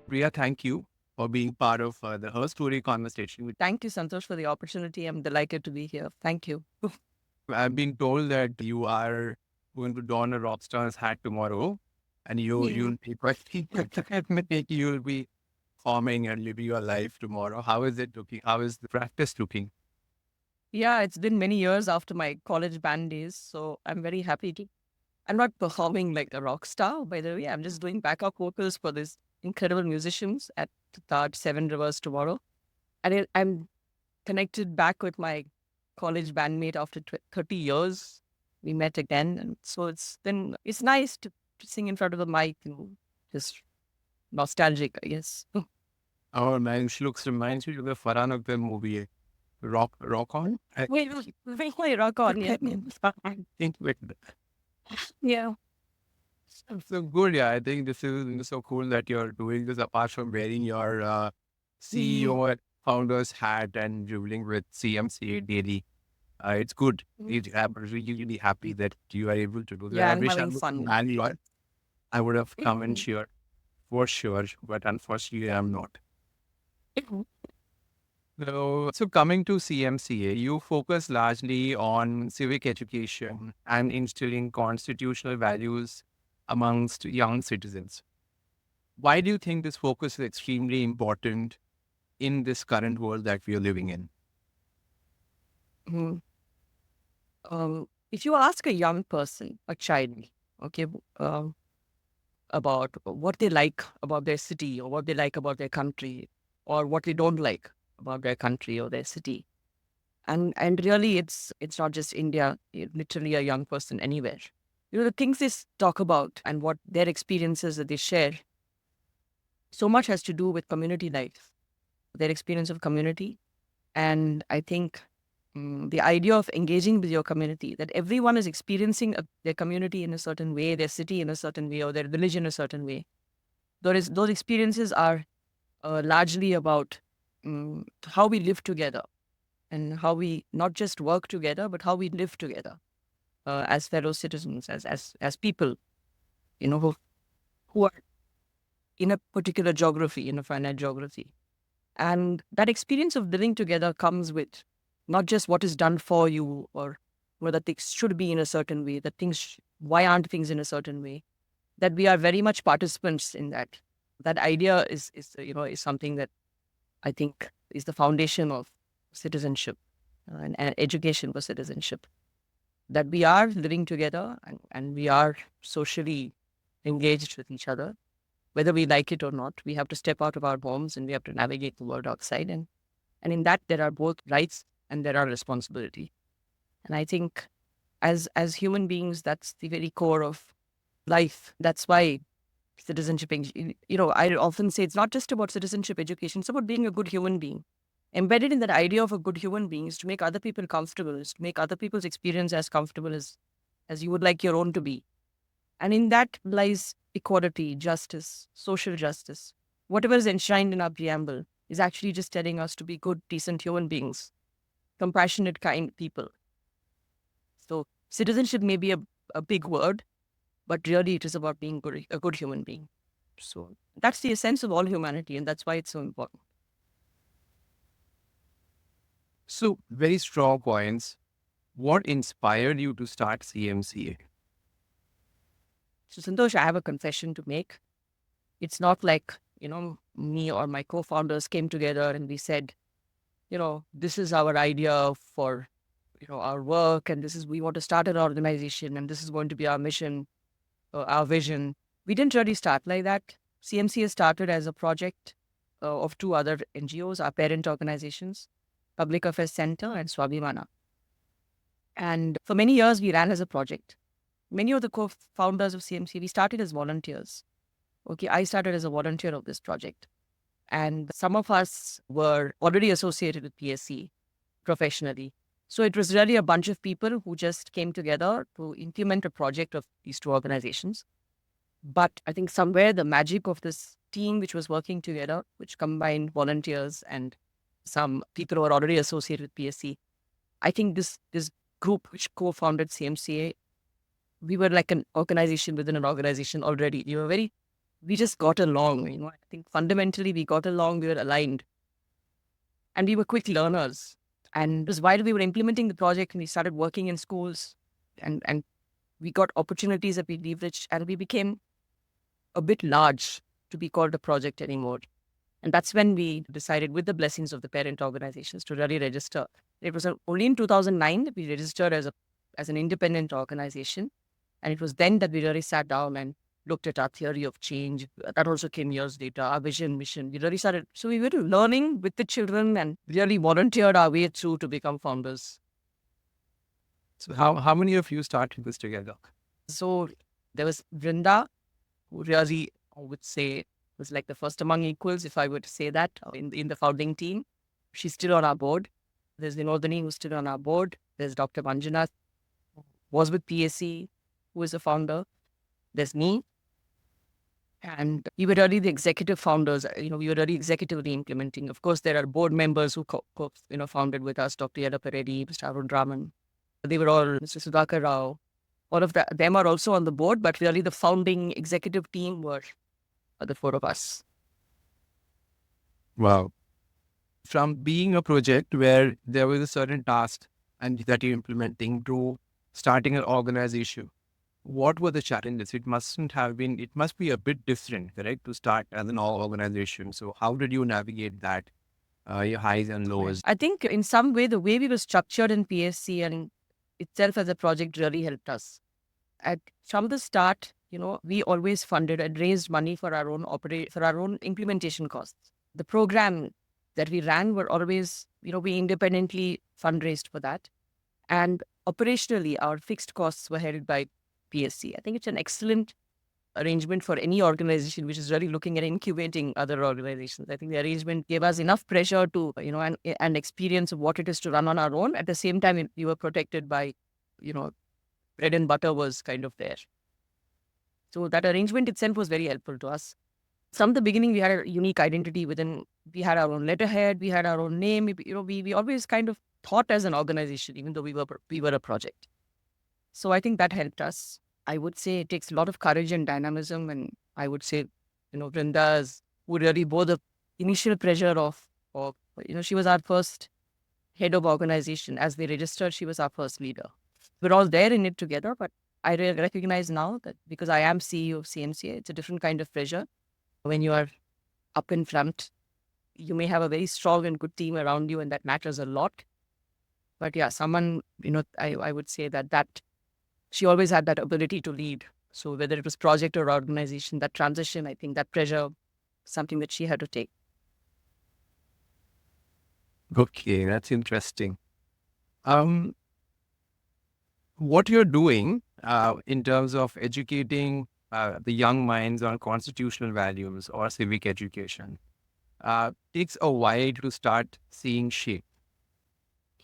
Priya, thank you for being part of the Her Story conversation. Thank you, Santosh, for the opportunity. I'm delighted to be here. Thank you. I've been told that you are going to don a Rockstar's hat tomorrow, and you'll be you'll be forming and living your life tomorrow. How is it looking? How is the practice looking? Yeah, it's been many years after my college band days, so I'm very happy to. I'm not performing like a rock star, by the way. I'm just doing backup vocals for these incredible musicians at the Taj Seven Rivers tomorrow. And I'm connected back with my college bandmate after 30 years. We met again. And so it's nice to sing in front of the mic and just nostalgic, I guess. Oh man, she reminds me of the Farhan Akhtar movie, Rock On. Wait, rock on, yeah. I think with Yeah. so good. Yeah, I think this is so cool that you're doing this apart from wearing your CEO and founder's hat and dribbling with CMCA daily. It's good. I'm really happy that you are able to do that. Yeah, I I'm wish I having was fun. in Bangalore. I would have come and cheered for sure, but unfortunately, I'm not. So coming to CMCA, you focus largely on civic education and instilling constitutional values amongst young citizens. Why do you think this focus is extremely important in this current world that we are living in? Mhm. If you ask a young person, a child, okay, about what they like about their city or what they like about their country or what they don't like about their country or their city, and really it's not just India, literally a young person anywhere. The things they talk about and what their experiences that they share, so much has to do with community life, their experience of community. And I think the idea of engaging with your community, that everyone is experiencing their community in a certain way, their city in a certain way, or their village in a certain way. Those experiences are largely about how we live together and how we not just work together, but how we live together as fellow citizens, as people, who are in a particular geography, in a finite geography. And that experience of living together comes with not just what is done for you or that things should be in a certain way, that why aren't things in a certain way, that we are very much participants in that. That idea is something that I think is the foundation of citizenship and education for citizenship. That we are living together and we are socially engaged with each other, whether we like it or not. We have to step out of our homes and we have to navigate the world outside. And in that, there are both rights and there are responsibility. And I think as human beings, that's the very core of life. That's why citizenship, I often say it's not just about citizenship education, it's about being a good human being. Embedded in that idea of a good human being is to make other people comfortable, is to make other people's experience as comfortable as you would like your own to be. And in that lies equality, justice, social justice. Whatever is enshrined in our preamble is actually just telling us to be good, decent human beings, compassionate, kind people. So citizenship may be a big word, but really it is about being a good human being. So that's the essence of all humanity, and that's why it's so important. So very strong points. What inspired you to start CMCA? So Santosh, I have a confession to make. It's not like, me or my co-founders came together and we said, this is our idea for, our work, and we want to start an organization, and this is going to be our mission, our vision. We didn't really start like that. CMCA started as a project of two other NGOs, our parent organizations, Public Affairs Center and Swabhimana. And for many years, we ran as a project. Many of the co-founders of CMCA, we started as volunteers. Okay, I started as a volunteer of this project. And some of us were already associated with PSC professionally. So it was really a bunch of people who just came together to implement a project of these two organizations. But I think somewhere the magic of this team, which was working together, which combined volunteers and some people who are already associated with PSC, I think this group which co-founded CMCA, we were like an organization within an organization already. We were very we just got along. I think fundamentally we got along, we were aligned, and we were quick learners. And it was while we were implementing the project and we started working in schools, and we got opportunities that we leveraged, and we became a bit large to be called a project anymore. And that's when we decided, with the blessings of the parent organizations, to really register. It was only in 2009 that we registered as an independent organization. And it was then that we really sat down and looked at our theory of change. That also came years later, our vision, mission. We really started. So we were learning with the children and really volunteered our way through to become founders. So how many of you started this together? So there was Vrinda, who really, I would say, was like the first among equals, if I were to say that, in the founding team. She's still on our board. There's Vinodini, who's still on our board. There's Dr. Manjana, who was with PSC, who is a founder. There's me. And we were really the executive founders. We were really executively implementing. Of course, there are board members who founded with us, Dr. Yada Peredi, Mr. Arun Raman. They were all, Mr. Sudhakar Rao. All of them are also on the board, but really the founding executive team were the four of us. Wow. From being a project where there was a certain task and that you're implementing to starting an organization, what were the challenges? It must be a bit different, correct, to start as an organization. So how did you navigate that, your highs and lows? I think in some way, the way we were structured in PSC and itself as a project really helped us. From the start, we always funded and raised money for our own implementation costs. The program that we ran were always, we independently fundraised for that. And operationally, our fixed costs were held by PSC. I think it's an excellent arrangement for any organization which is really looking at incubating other organizations. I think the arrangement gave us enough pressure to, and experience of what it is to run on our own. At the same time, we were protected by, bread and butter was kind of there. So that arrangement itself was very helpful to us. From the beginning, we had a unique identity within. We had our own letterhead. We had our own name. We always kind of thought as an organization, even though we were a project. So I think that helped us. I would say it takes a lot of courage and dynamism, and I would say, Vrinda's would really bore the initial pressure of, she was our first head of organization. As we registered, she was our first leader. We're all there in it together, but I recognize now that because I am CEO of CMCA, it's a different kind of pressure. When you are up in front, you may have a very strong and good team around you, and that matters a lot. But yeah, someone, I would say that she always had that ability to lead. So whether it was project or organization, that transition, I think that pressure, something that she had to take. Okay, that's interesting. What you're doing in terms of educating the young minds on constitutional values or civic education takes a while to start seeing shape.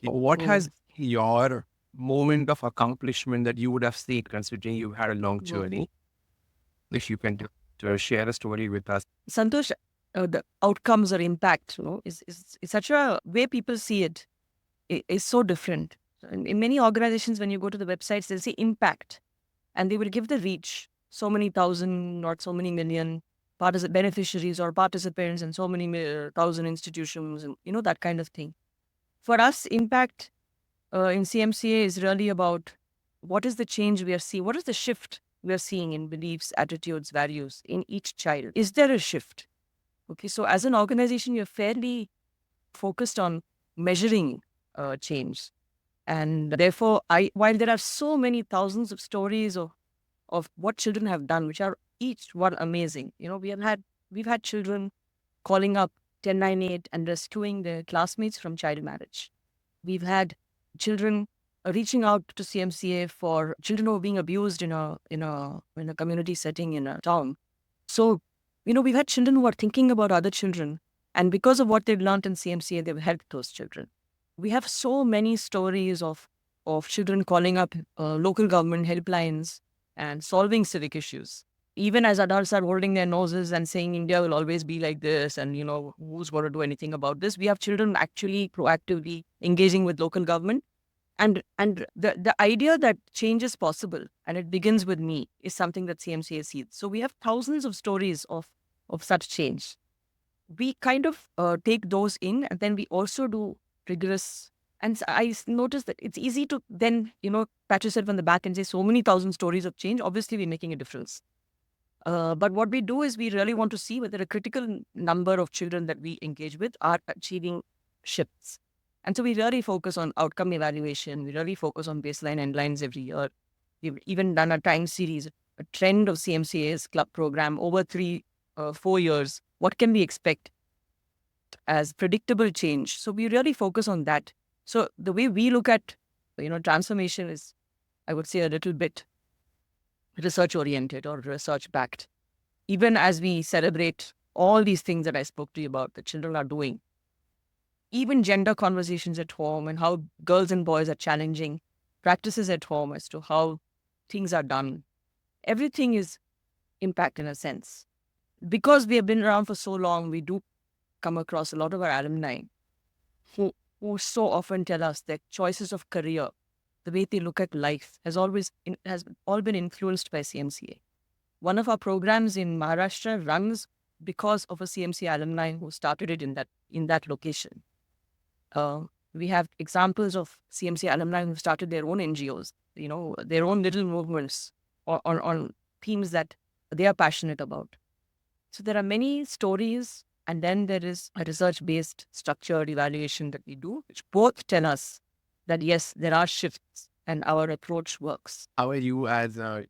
What has your moment of accomplishment that you would have seen, considering you had a long journey? If you can share a story with us. Santosh, the outcomes or impact, is such a way people see it is so different. In many organizations, when you go to the websites, they'll say impact, and they will give the reach, so many thousand, not so many million beneficiaries or participants, and so many thousand institutions, and that kind of thing. For us, impact in CMCA is really about what is the change we are seeing, what is the shift we are seeing in beliefs, attitudes, values in each child. Is there a shift? Okay, so as an organization, you're fairly focused on measuring change. And therefore, while there are so many thousands of stories of what children have done, which are each one amazing, we've had children calling up 1098 and rescuing their classmates from child marriage. We've had children reaching out to CMCA for children who are being abused in a community setting in a town. So, we've had children who are thinking about other children, and because of what they've learned in CMCA, they've helped those children. We have so many stories of children calling up local government helplines and solving civic issues. Even as adults are holding their noses and saying India will always be like this, and who's going to do anything about this, we have children actually proactively engaging with local government And the idea that change is possible and it begins with me is something that CMCA sees. So we have thousands of stories of such change. We kind of take those in, and then we also do rigorous. And noticed that it's easy to then pat yourself on the back and say so many thousand stories of change. Obviously, we're making a difference. But what we do is we really want to see whether a critical number of children that we engage with are achieving shifts. And so we really focus on outcome evaluation. We really focus on baseline endlines every year. We've even done a time series, a trend of CMCA's club program over 4 years. What can we expect as predictable change? So we really focus on that. So the way we look at, transformation is, I would say, a little bit research oriented or research backed. Even as we celebrate all these things that I spoke to you about, the children are doing, even gender conversations at home and how girls and boys are challenging practices at home as to how things are done, everything is impact in a sense. Because we have been around for so long, we do come across a lot of our alumni who, who so often tell us that choices of career, the way they look at life, has all been influenced by CMCA. One of our programs in Maharashtra runs because of a CMCA alumni who started it in that location. We have examples of CMCA alumni who started their own NGOs, their own little movements on themes that they are passionate about. So there are many stories, and then there is a research-based structured evaluation that we do, which both tell us that yes, there are shifts and our approach works. How are you as a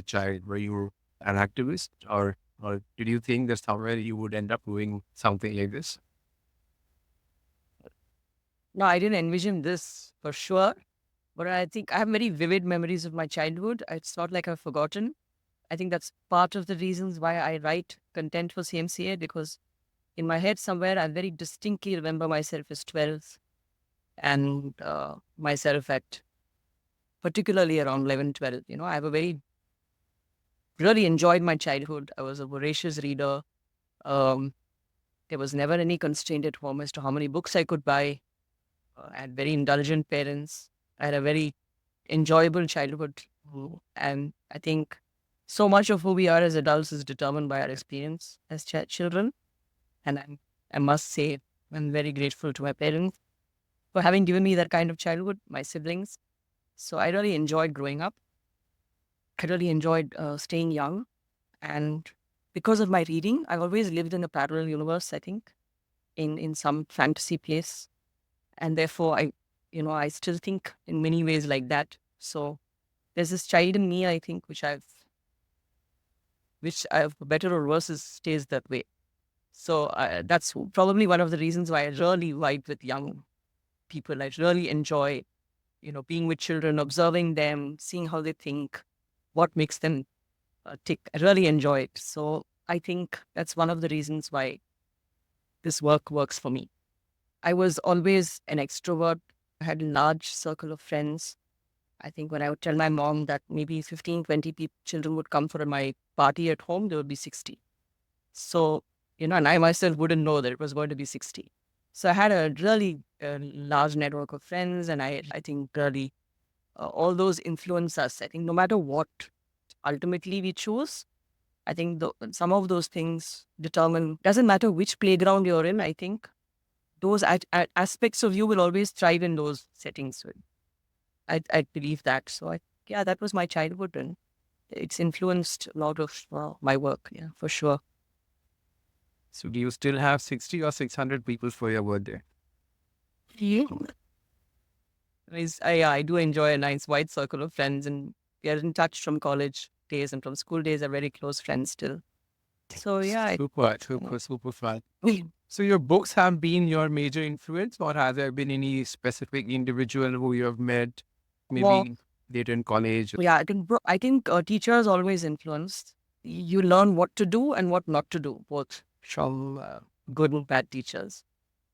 child? Were you an activist, or did you think that somewhere you would end up doing something like this? No, I didn't envision this for sure, but I think I have very vivid memories of my childhood. It's not like I've forgotten. I think that's part of the reasons why I write content for CMCA, because in my head somewhere I very distinctly remember myself as 12 and myself at particularly around 11, 12. I have a very, really enjoyed my childhood. I was a voracious reader. Um, there was never any constraint at home as to how many books I could buy. I had very indulgent parents. I had a very enjoyable childhood. And I think so much of who we are as adults is determined by our experience as children. And I must say, I'm very grateful to my parents for having given me that kind of childhood, my siblings. So I really enjoyed growing up. I really enjoyed staying young. And because of my reading, I've always lived in a parallel universe, I think, in some fantasy place. And therefore, I still think in many ways like that. So there's this child in me, I think, which for better or worse, stays that way. So that's probably one of the reasons why I really vibe with young people. I really enjoy, being with children, observing them, seeing how they think, what makes them tick. I really enjoy it. So I think that's one of the reasons why this work works for me. I was always an extrovert. I had a large circle of friends. I think when I would tell my mom that maybe 15, 20 children would come for my party at home, there would be 60. So, and I myself wouldn't know that it was going to be 60. So I had a really large network of friends, and I think really all those influence us. I think no matter what ultimately we choose, I think some of those things determine, doesn't matter which playground you're in, I think those aspects of you will always thrive in those settings. So I believe that. So yeah, that was my childhood, and it's influenced a lot of my work. Yeah, for sure. So do you still have 60 or 600 people for your birthday? Yeah. I do enjoy a nice wide circle of friends, and we are in touch from college days and from school days, are very close friends still. So yeah. Super fun. So your books have been your major influence, or has there been any specific individual who you have met, Well, maybe later in college? yeah, I think teachers always influenced. You learn what to do and what not to do, both from good and bad teachers.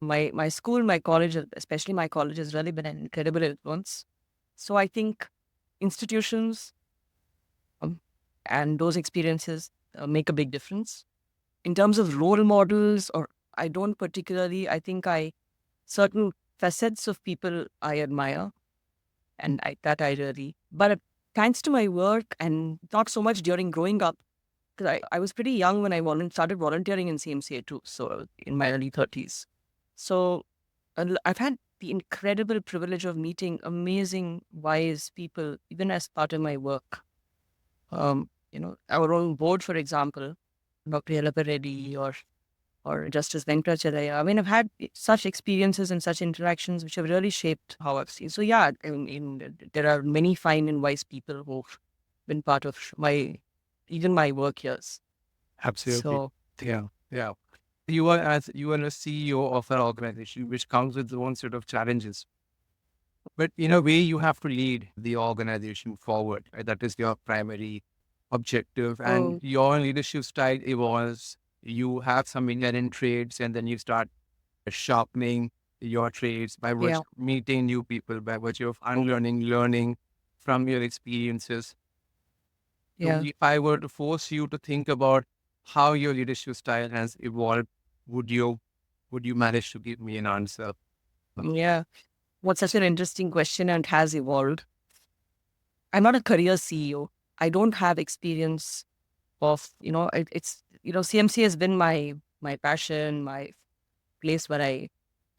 My school, my college, especially my college, has really been an incredible influence. So I think institutions um, and those experiences make a big difference. In terms of role models, or I don't particularly, I think certain facets of people I admire. And I really, but thanks to my work and not so much during growing up, because I was pretty young when I started volunteering in CMCA too. So in my early 30s. So I've had the incredible privilege of meeting amazing, wise people, even as part of my work. Our own board, for example, Dr. Reddy or Justice Venkatacharya. I mean, I've had such experiences and such interactions which have really shaped how I've seen. So yeah, there are many fine and wise people who've been part of even my work years. Absolutely. So Yeah. Yeah. You are a CEO of an organization which comes with its own set of challenges. But in a way, you have to lead the organization forward. Right? That is your primary objective. And oh your leadership style evolves. You have some inherent traits, and then you start sharpening your traits by yeah, virtue of meeting new people, by virtue of unlearning, learning from your experiences. So yeah, if I were to force you to think about how your leadership style has evolved, would you would you manage to give me an answer? yeah. What's such an interesting question and has evolved. I'm not a career CEO. I don't have experience of it's CMC has been my passion, my place where I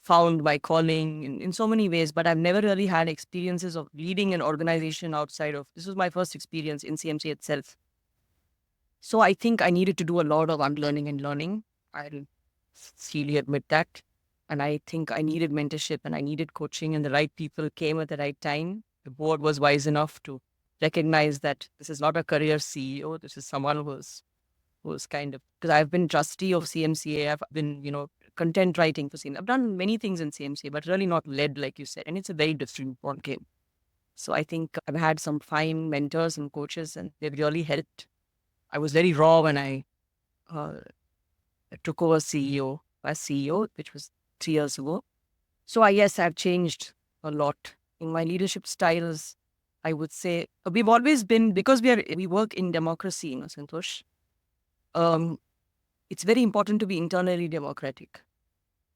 found my calling in so many ways, but I've never really had experiences of leading an organization outside of this was my first experience in CMC itself. So I think I needed to do a lot of unlearning and learning. I'll freely admit that. And I think I needed mentorship and I needed coaching, and the right people came at the right time. The board was wise enough to recognize that this is not a career CEO. This is someone who's kind of, because I've been trustee of CMCA. I've been, content writing for CMCA. I've done many things in CMCA, but really not led, like you said. And it's a very different ball game. So I think I've had some fine mentors and coaches, and they've really helped. I was very raw when I uh, took over CEO as CEO, which was 3 years ago. So yes, I've changed a lot in my leadership styles. I would say we've always been, because we work in democracy, Santosh. Um, it's very important to be internally democratic.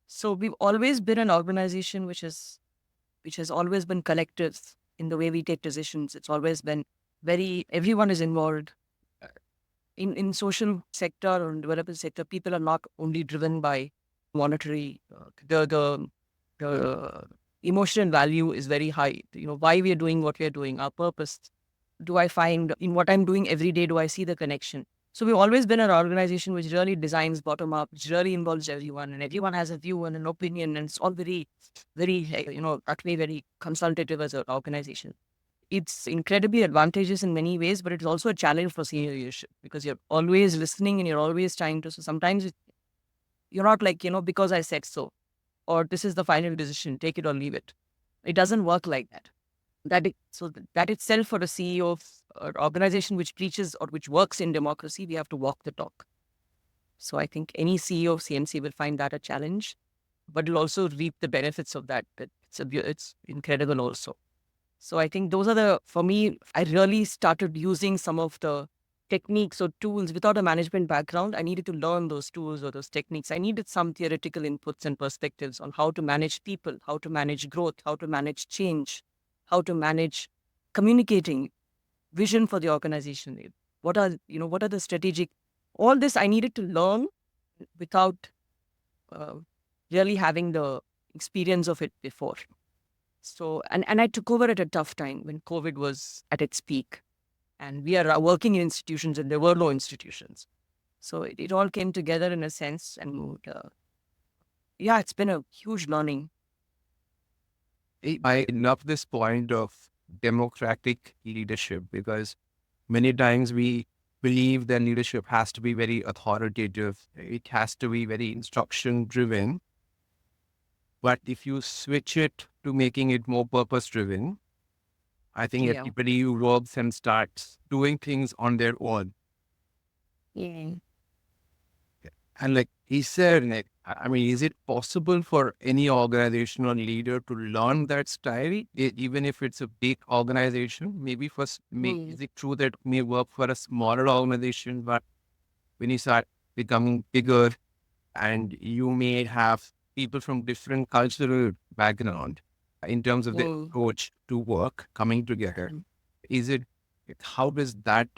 So we've always been an organization which has always been collective in the way we take decisions. It's always been everyone is involved. In social sector or in development sector, people are not only driven by monetary. The emotional value is very high. Why we are doing what we are doing, our purpose. Do I find in what I'm doing every day? Do I see the connection? So we've always been an organization which really designs bottom up, which really involves everyone, and everyone has a view and an opinion, and it's all very, very, that way very consultative as an organization. It's incredibly advantageous in many ways, but it's also a challenge for senior leadership because you're always listening and you're always trying to. So sometimes you're not like, because I said so, or this is the final decision, take it or leave it. It doesn't work like that. That itself for a CEO of an organization which preaches or which works in democracy, we have to walk the talk. So I think any CEO of CMC will find that a challenge, but will also reap the benefits of that. But it's incredible also. So I think those are for me, I really started using some of the techniques or tools without a management background. I needed to learn those tools or those techniques. I needed some theoretical inputs and perspectives on how to manage people, how to manage growth, how to manage change, how to manage communicating vision for the organization. What are the strategic, all this I needed to learn without uh, really having the experience of it before. So, and I took over at a tough time when COVID was at its peak, and we are working in institutions, and there were no institutions. So it all came together in a sense, and yeah, it's been a huge learning. I love this point of democratic leadership because many times we believe that leadership has to be very authoritative. It has to be very instruction driven. But if you switch it to making it more purpose driven, I think Yeah. everybody who works and starts doing things on their own. Yeah. And like he said, like, I mean, is it possible for any organizational leader to learn that style, even if it's a big organization? Maybe Hmm. is it true that it may work for a smaller organization, but when you start becoming bigger and you may have people from different cultural background. in terms of the Mm. approach to work coming together? Is it, how does that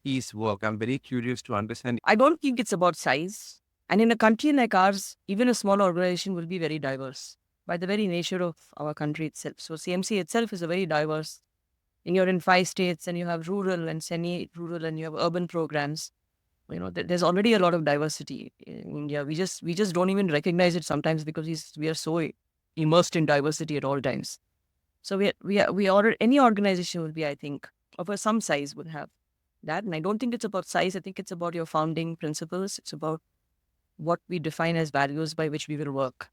piece work? I'm very curious to understand. I don't think it's about size. And in a country like ours, even a small organization will be very diverse by the very nature of our country itself. So CMC itself is a very diverse. And you're in 5 states, and you have rural and semi-rural, and you have urban programs. There's already a lot of diversity in India. We just don't even recognize it sometimes because we are so immersed in diversity at all times. So we order any organization will be, I think, of some size would have that. And I don't think it's about size. I think it's about your founding principles. It's about what we define as values by which we will work.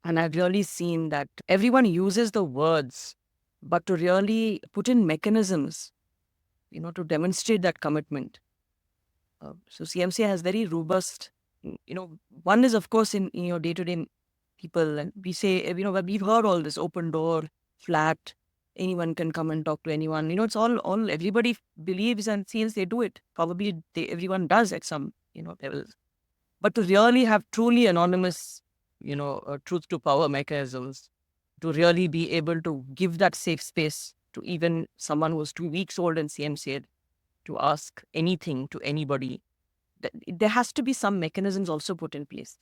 And I've really seen that everyone uses the words, but to really put in mechanisms, to demonstrate that commitment. So CMCA has very robust, one is, of course, in your day-to-day people. And we say, but we've heard all this open door, flat, anyone can come and talk to anyone. It's all everybody believes and feels they do it. Probably everyone does at some, levels. But to really have truly anonymous, truth to power mechanisms, to really be able to give that safe space to even someone who's 2 weeks old in CMCA to ask anything to anybody, there has to be some mechanisms also put in place.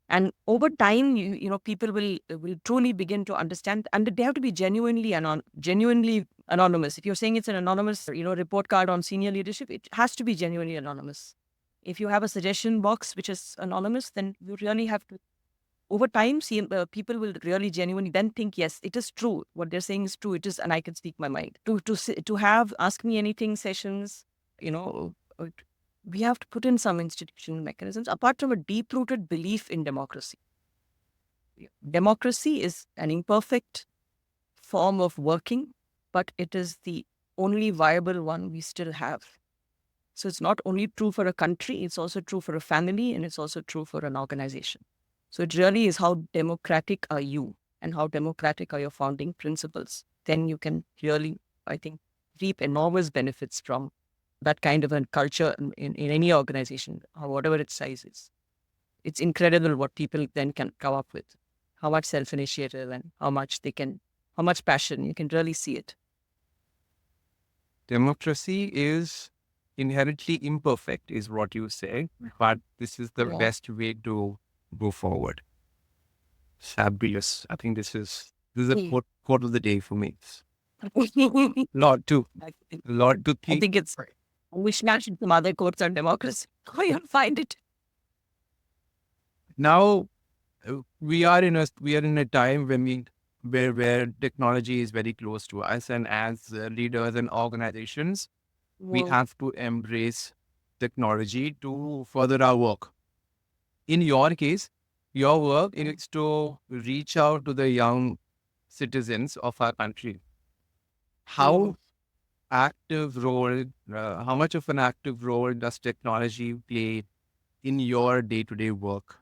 And over time, people will truly begin to understand, and they have to be genuinely anonymous. If you're saying it's an anonymous, report card on senior leadership, it has to be genuinely anonymous. If you have a suggestion box which is anonymous, then you really have to. Over time, people will really genuinely then think, yes, it is true. What they're saying is true. It is, and I can speak my mind. To have ask me anything sessions, we have to put in some institutional mechanisms apart from a deep-rooted belief in democracy. Democracy is an imperfect form of working, but it is the only viable one we still have. So it's not only true for a country, it's also true for a family, and it's also true for an organization. So it really is how democratic are you and how democratic are your founding principles. Then you can really, I think, reap enormous benefits from that kind of a culture in any organization, or whatever its size is. It's incredible what people then can come up with, how much self-initiative and how much passion. You can really see it. Democracy is inherently imperfect, is what you say, but this is the Yeah. best way to go forward. Fabulous. I think this is a quote of the day for me. Lot to I lot to I think it's we snatched some other quotes on democracy. You'll find it. Now we are in a time when where technology is very close to us, and as leaders and organizations, we have to embrace technology to further our work. In your case, your work is to reach out to the young citizens of our country. How active role, how much of an active role does technology play in your day-to-day work?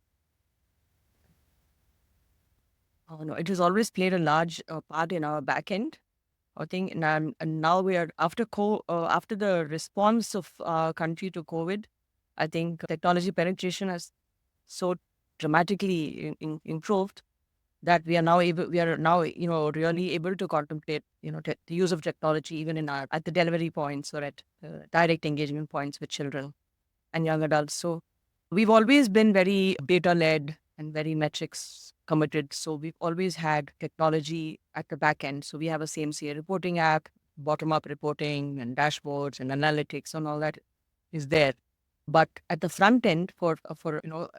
Oh, no, it has always played a large part in our back end. I think, and now we are after the response of our country to COVID. I think technology penetration has so dramatically improved that we are now really able to contemplate the use of technology even at the delivery points or at direct engagement points with children and young adults. So we've always been very data led and very metrics committed. So we've always had technology at the back end. So we have a CMCA reporting app, bottom up reporting and dashboards and analytics and all that is there. But at the front end, for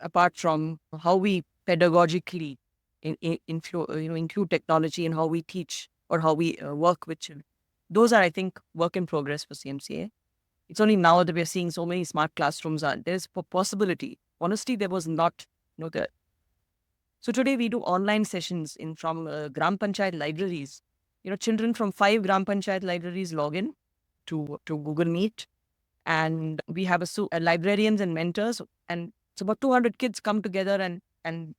apart from how we pedagogically include technology in how we teach or how we work with children, those are, I think, work in progress for CMCA. It's only now that we're seeing so many smart classrooms. There's a possibility. Honestly, there was not. So today we do online sessions from Gram Panchayat libraries. Children from 5 Gram Panchayat libraries log in to Google Meet, and we have a librarians and mentors, and it's about 200 kids come together, and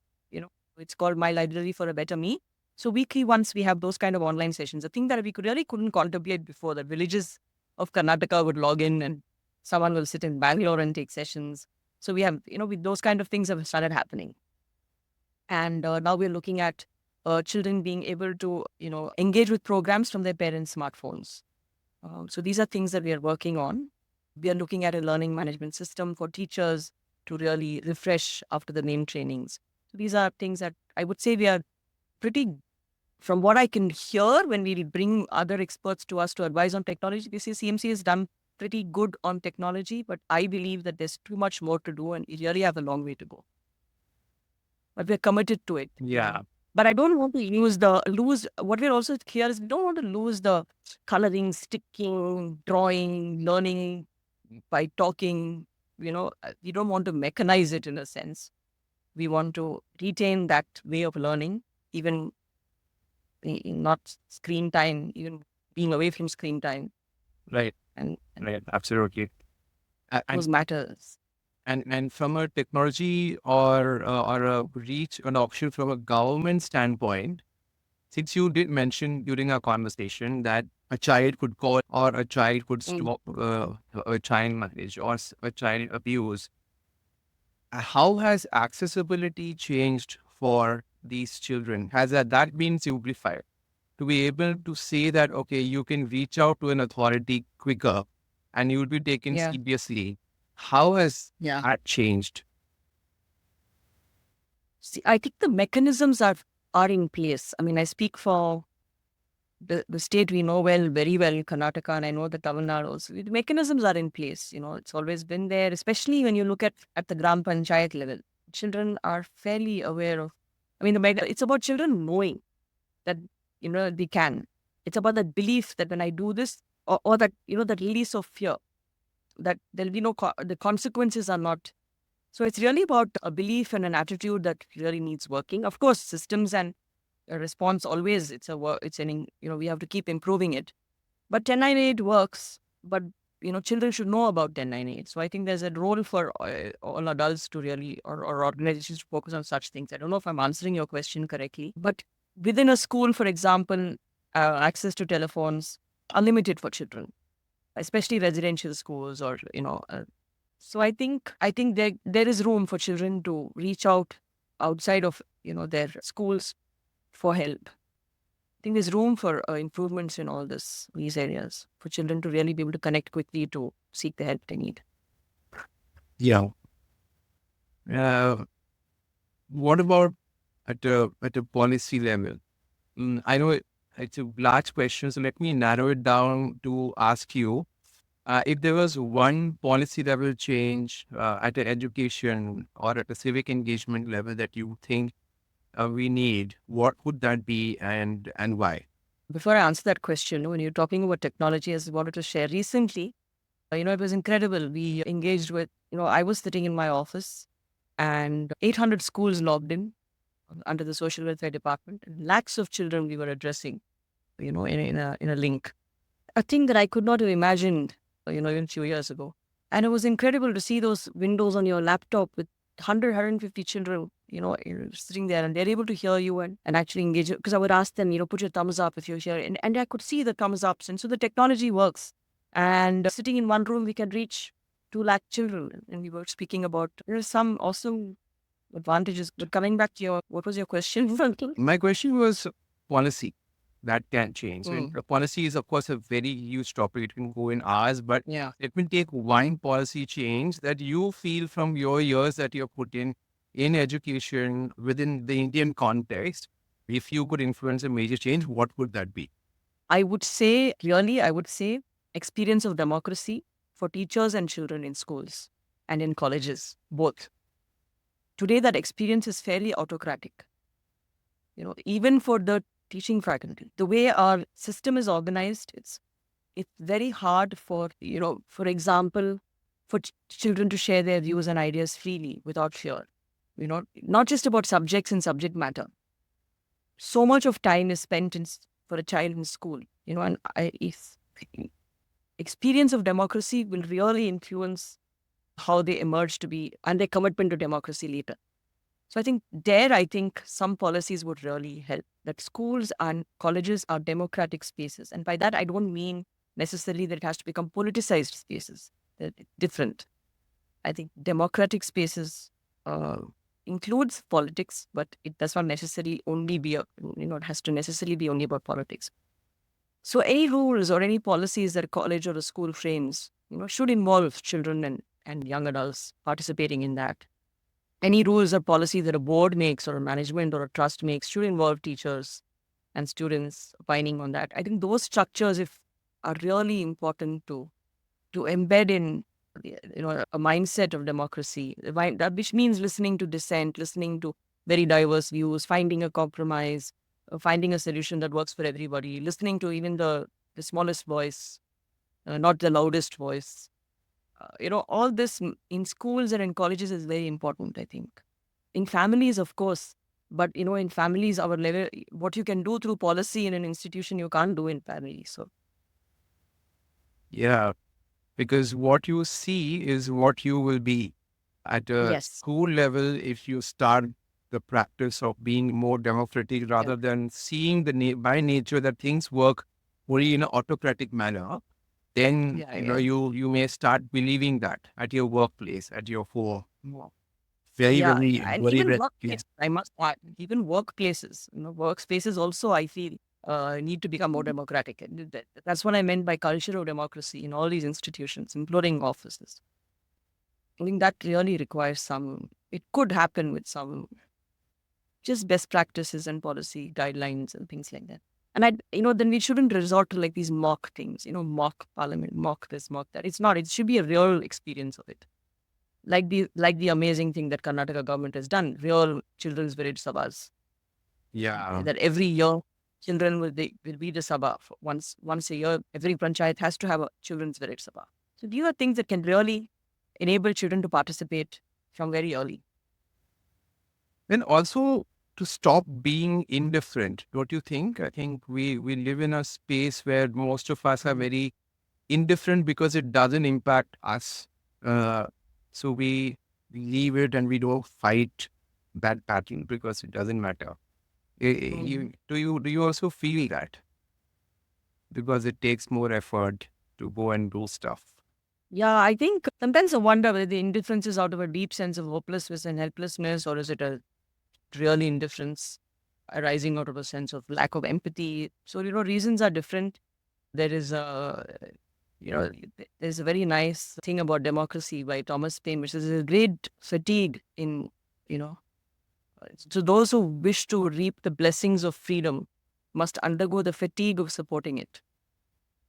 it's called My Library for a Better Me. So weekly once we have those kind of online sessions, a thing that we couldn't contemplate before. That villages of Karnataka would log in and someone will sit in Bangalore and take sessions. So we have, with those kind of things have started happening. And now we're looking at children being able to, engage with programs from their parents' smartphones. So these are things that we are working on. We are looking at a learning management system for teachers to really refresh after the main trainings. So these are things that I would say we are pretty, from what I can hear when we bring other experts to us to advise on technology, we say CMC has done pretty good on technology, but I believe that there's too much more to do and we really have a long way to go. But we're committed to it. Yeah. But I don't want to lose. What we're also here is we don't want to lose the coloring, sticking, drawing, learning by talking. We don't want to mechanize it in a sense. We want to retain that way of learning, even not screen time, even being away from screen time, Right. and Right. Absolutely. And those matters. and from a technology or a reach an option from a government standpoint, since you did mention during our conversation that a child could call or a child could stop a child marriage or a child abuse, how has accessibility changed for these children? Has that been simplified to be able to say that, okay, you can reach out to an authority quicker and you will be taken Yeah. seriously? How has Yeah. that changed? See, I think the mechanisms are in place. I mean, I speak for the state we know very well, Karnataka, and I know the Tamil Nadu also. The mechanisms are in place. It's always been there, especially when you look at the Gram Panchayat level. Children are fairly aware of, I mean, it's about children knowing that, they can. It's about that belief that when I do this, or that, that release of fear, that there'll be the consequences are not. So it's really about a belief and an attitude that really needs working. Of course, systems and a response always, we have to keep improving it. But 1098 works, but children should know about 1098. So I think there's a role for all adults to really, or organizations to focus on such things. I don't know if I'm answering your question correctly, but within a school, for example, access to telephones unlimited for children, especially residential schools, or so I think there is room for children to reach out outside of their schools for help. I think there's room for improvements in all these areas for children to really be able to connect quickly to seek the help they need. Yeah. Uh, what about at a policy level? I know it's a large question, so let me narrow it down to ask you if there was one policy level change at an education or at a civic engagement level that you think we need, what would that be and why? Before I answer that question, when you're talking about technology, as I wanted to share recently, it was incredible. We engaged with, I was sitting in my office and 800 schools logged in under the social welfare department, and lakhs of children we were addressing, in a link. A thing that I could not have imagined, even a few years ago. And it was incredible to see those windows on your laptop with 150 children, sitting there, and they're able to hear you and actually engage. Because I would ask them, put your thumbs up if you're here. And I could see the thumbs ups. And so the technology works. And sitting in one room, we can reach 2 lakh children. And we were speaking about, some awesome advantages. But coming back to what was your question? My question was policy that can change. So Mm. policy is, of course, a very huge topic. It can go in hours, but Yeah. let me take one policy change that you feel from your years that you're put in education within the Indian context. If you could influence a major change, what would that be? I would say experience of democracy for teachers and children in schools and in colleges, both. Today, that experience is fairly autocratic, even for the teaching faculty. The way our system is organized, it's very hard for, for example, for children to share their views and ideas freely without fear. Not just about subjects and subject matter. So much of time is spent for a child in school, and if experience of democracy will really influence how they emerge to be and their commitment to democracy later. So I think some policies would really help, that schools and colleges are democratic spaces. And by that, I don't mean necessarily that it has to become politicized spaces. They're different. I think democratic spaces includes politics, but it does not necessarily only be it has to necessarily be only about politics. So any rules or any policies that a college or a school frames, should involve children and young adults participating in that. Any rules or policy that a board makes or a management or a trust makes should involve teachers and students opining on that. I think those structures, if are really important to embed in a mindset of democracy, that which means listening to dissent, listening to very diverse views, finding a compromise, finding a solution that works for everybody, listening to even the smallest voice, not the loudest voice. All this in schools and in colleges is very important, I think. In families, of course, but in families, our level, what you can do through policy in an institution, you can't do in family. So Yeah, because what you see is what you will be. At a yes, school level, if you start the practice of being more democratic yeah, rather than seeing by nature that things work only in an autocratic manner, then yeah, yeah. you may start believing that at your workplace, at your home. Very, Yeah, very, yeah, and very, even very, yeah. workplaces, I must add, even workplaces, workspaces also, I feel, need to become more democratic. And that's what I meant by culture of democracy in all these institutions, including offices. I think that really requires it could happen with some just best practices and policy guidelines and things like that. And then we shouldn't resort to like these mock things, mock parliament, mock this, mock that. It's not, it should be a real experience of it. Like the amazing thing that Karnataka government has done, real children's village sabhas. Yeah. That every year children will be the sabha once a year. Every panchayat has to have a children's village sabha. So these are things that can really enable children to participate from very early. And also to stop being indifferent, don't you think? I think we live in a space where most of us are Mm. very indifferent because it doesn't impact us. Uh, so we leave it and we don't fight that battle because it doesn't matter. Mhm. Do you also feel that because it takes more effort to go and do stuff? Yeah, I think sometimes I wonder whether the indifference is out of a deep sense of hopelessness and helplessness, or is it a really indifference arising out of a sense of lack of empathy? So, reasons are different. There is there's a very nice thing about democracy by Thomas Paine, which is a great fatigue in, you know, so those who wish to reap the blessings of freedom must undergo the fatigue of supporting it.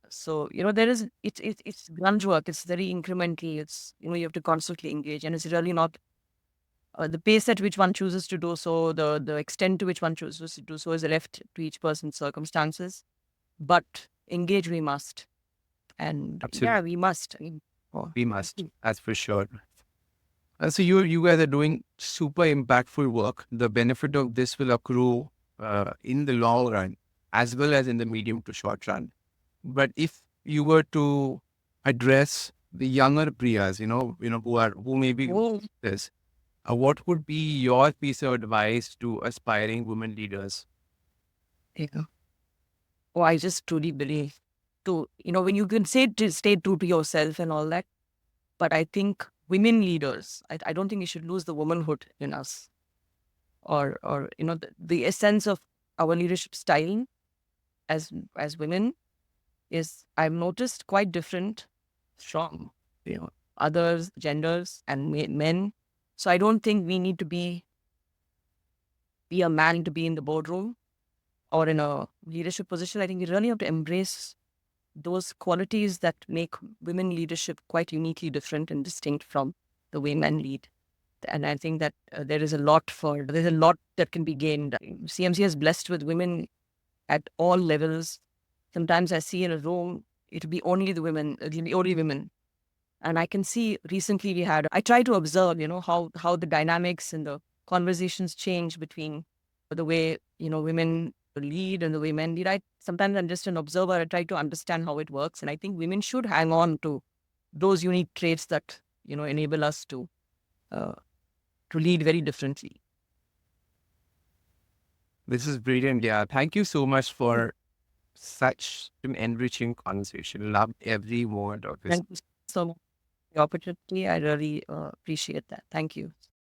So, there is, it's grunge work. It's very incremental. It's, you have to constantly engage, and it's really not the pace at which one chooses to do so, the extent to which one chooses to do so is left to each person's circumstances. But engage we must. And yeah, Absolutely, we must. I mean, oh, we must. That's for sure. So you guys are doing super impactful work. The benefit of this will accrue in the long run as well as in the medium to short run. But if you were to address the younger Priyas, who may be oh, this, what would be your piece of advice to aspiring women leaders? yeah. Oh, I just truly believe when you can say to stay true to yourself and all that, but I think women leaders, I don't think we should lose the womanhood in us, or the essence of our leadership style as women is, I've noticed, quite different from others genders and men. So I don't think we need to be a man to be in the boardroom or in a leadership position. I think we really have to embrace those qualities that make women leadership quite uniquely different and distinct from the way men lead. And I think that there's a lot that can be gained. CMC is blessed with women at all levels. Sometimes I see in a room, it'll be only women. And I can see recently I try to observe, how the dynamics and the conversations change between the way, women lead and the way men lead. Sometimes I'm just an observer. I try to understand how it works. And I think women should hang on to those unique traits that, enable us uh, to lead very differently. This is brilliant. Yeah. Thank you so much for such an enriching conversation. Loved every word of this. Thank you so much for the opportunity. I really appreciate that. Thank you.